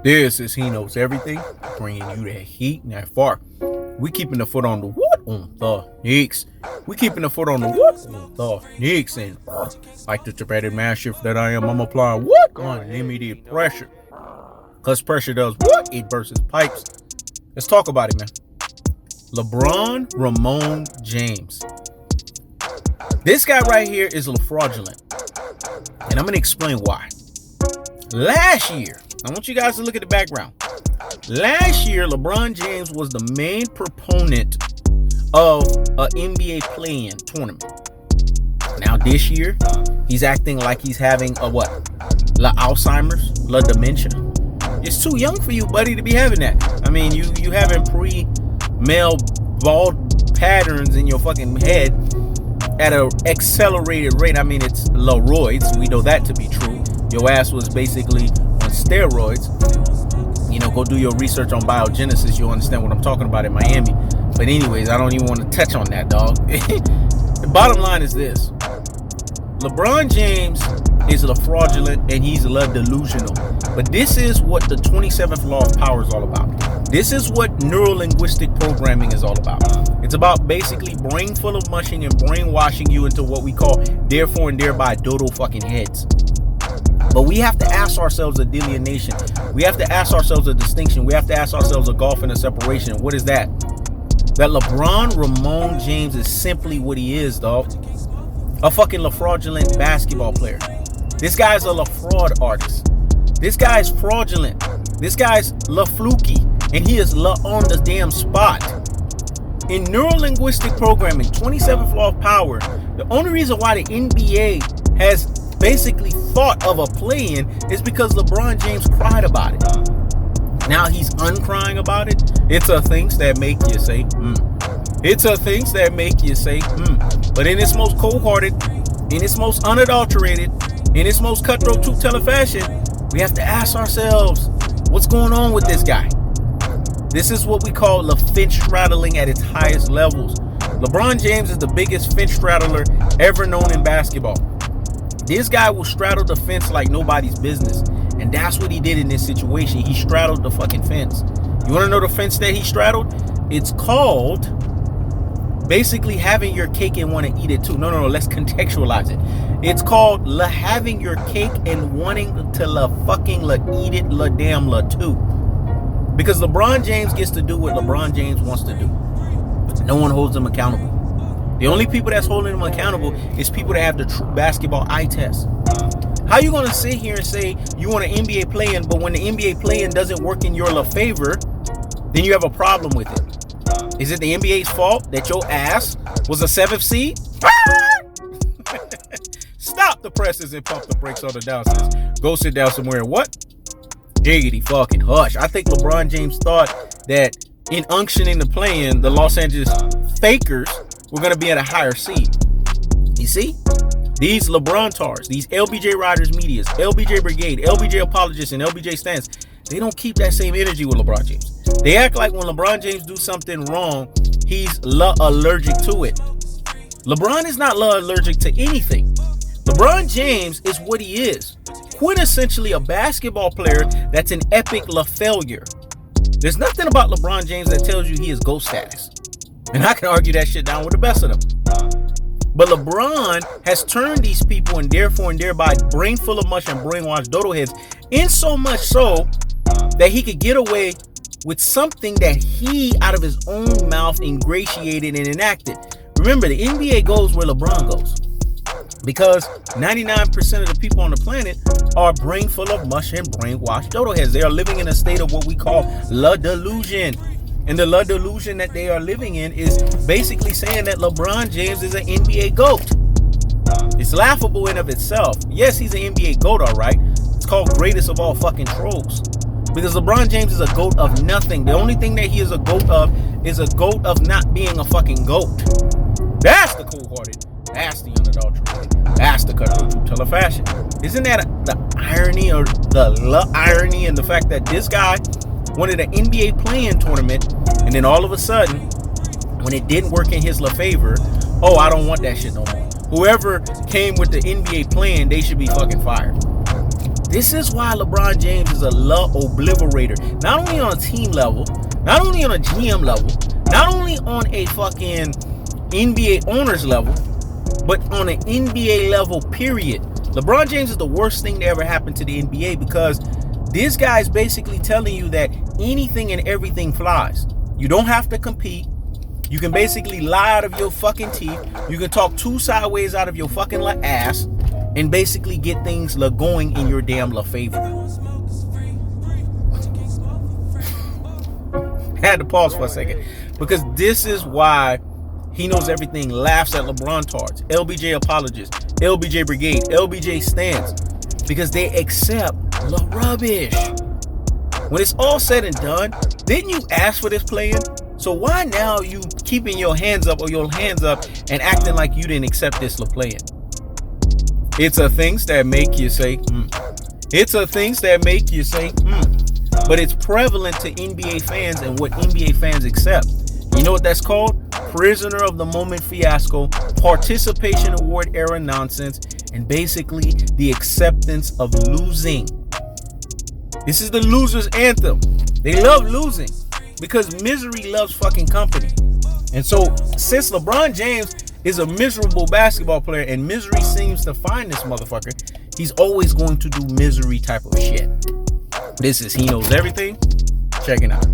This is He Knows Everything, bringing you that heat and that far. We keeping the foot on the what on the Knicks. We keeping the foot on the what on the Knicks. And like the traumatic mastiff that I am, I'm applying what unlimited pressure. Cause pressure does what? It bursts pipes. Let's talk about it, man. LeBron Ramon James. This guy right here is Lefraudulent. And I'm going to explain why. Last year, I want you guys to look at the background. Last year, LeBron James was the main proponent of an NBA play-in tournament. Now this year, he's acting like he's having a what? La Alzheimer's? La dementia? It's too young for you, buddy, to be having that. I mean, you having pre-male bald patterns in your fucking head at an accelerated rate. I mean, it's Leroyds. We know that to be true. Your ass was basically on steroids. You know, go do your research on biogenesis. You'll understand what I'm talking about in Miami. But anyways, I don't even want to touch on that, dog. The bottom line is this. LeBron James is Lefraudulent and he's delusional. But this is what the 27th law of power is all about. This is what neuro-linguistic programming is all about. It's about basically brain full of mushing and brainwashing you into what we call therefore and thereby dodo fucking heads. But we have to ask ourselves a delineation. We have to ask ourselves a distinction. We have to ask ourselves a gulf and a separation. What is that? That LeBron Ramon James is simply what he is, dog. A fucking Lefraudulent basketball player. This guy's a LaFraud artist. This guy's fraudulent. This guy's LaFluky. And he is on the damn spot. In neuro-linguistic programming, 27th law of power, the only reason why the NBA has basically thought of a play-in is because LeBron James cried about it. Now he's uncrying about it. It's a things that make you say, It's a things that make you say, But in its most cold-hearted, in its most unadulterated, in its most cutthroat truth-teller fashion, we have to ask ourselves, what's going on with this guy? This is what we call the fence straddling at its highest levels. LeBron James is the biggest fence straddler ever known in basketball. This guy will straddle the fence like nobody's business. And that's what he did in this situation. He straddled the fucking fence. You want to know the fence that he straddled? It's called basically having your cake and want to eat it too. No, let's contextualize it. It's called having your cake and wanting to fucking eat it damn too. Because LeBron James gets to do what LeBron James wants to do. No one holds him accountable. The only people that's holding him accountable is people that have the true basketball eye test. How you gonna sit here and say you want an NBA play-in, but when the NBA play-in doesn't work in your favor, then you have a problem with it? Is it the NBA's fault that your ass was a 7th seed? Stop the presses and pump the brakes on the downstairs. Go sit down somewhere and what? Giggity fucking hush. I think LeBron James thought that in unctioning the play-in, the Los Angeles Fakers were going to be at a higher seed. You see? These LeBron tars, these LBJ Riders medias, LBJ Brigade, LBJ Apologists, and LBJ Stands, they don't keep that same energy with LeBron James. They act like when LeBron James do something wrong, he's allergic to it. LeBron is not allergic to anything. LeBron James is what he is. Quintessentially a basketball player that's an epic failure. There's nothing about LeBron James that tells you he is GOAT status. And I can argue that shit down with the best of them. But LeBron has turned these people and therefore and thereby brain full of mush and brainwashed dodo heads in so much so that he could get away with something that he out of his own mouth ingratiated and enacted. Remember, the NBA goes where LeBron goes. Because 99% of the people on the planet are brain full of mush and brainwashed dodo heads. They are living in a state of what we call la delusion. And the la delusion that they are living in is basically saying that LeBron James is an NBA GOAT. It's laughable in of itself. Yes, he's an NBA GOAT, all right. It's called greatest of all fucking trolls. Because LeBron James is a GOAT of nothing. The only thing that he is a GOAT of is a GOAT of not being a fucking GOAT. That's the cold-hearted. That's the unadulterated. That's the cutthroat truth-teller fashion. Isn't that the irony or the irony in the fact that this guy wanted an NBA play-in tournament, and then all of a sudden, when it didn't work in his favor, I don't want that shit no more. Whoever came with the NBA play-in, they should be fucking fired. This is why LeBron James is a love obliterator. Not only on a team level, not only on a GM level, not only on a fucking NBA owners level, but on an NBA level, period. LeBron James is the worst thing to ever happen to the NBA because this guy is basically telling you that anything and everything flies. You don't have to compete. You can basically lie out of your fucking teeth. You can talk two sideways out of your fucking ass and basically get things going in your damn Lefavor. Had to pause for a second because this is why he knows everything, laughs at LeBron tards, LBJ apologists, LBJ brigade, LBJ stands, because they accept the rubbish. When it's all said and done, didn't you ask for this playing? So why now you keeping your hands up and acting like you didn't accept this playing? It's a things that make you say, It's a things that make you say, But it's prevalent to NBA fans and what NBA fans accept. You know what that's called? Prisoner of the moment fiasco, participation award era nonsense, and basically the acceptance of losing. This is the loser's anthem. They love losing because misery loves fucking company. And so since LeBron James is a miserable basketball player and misery seems to find this motherfucker, he's always going to do misery type of shit. This is He Knows Everything. Check it out.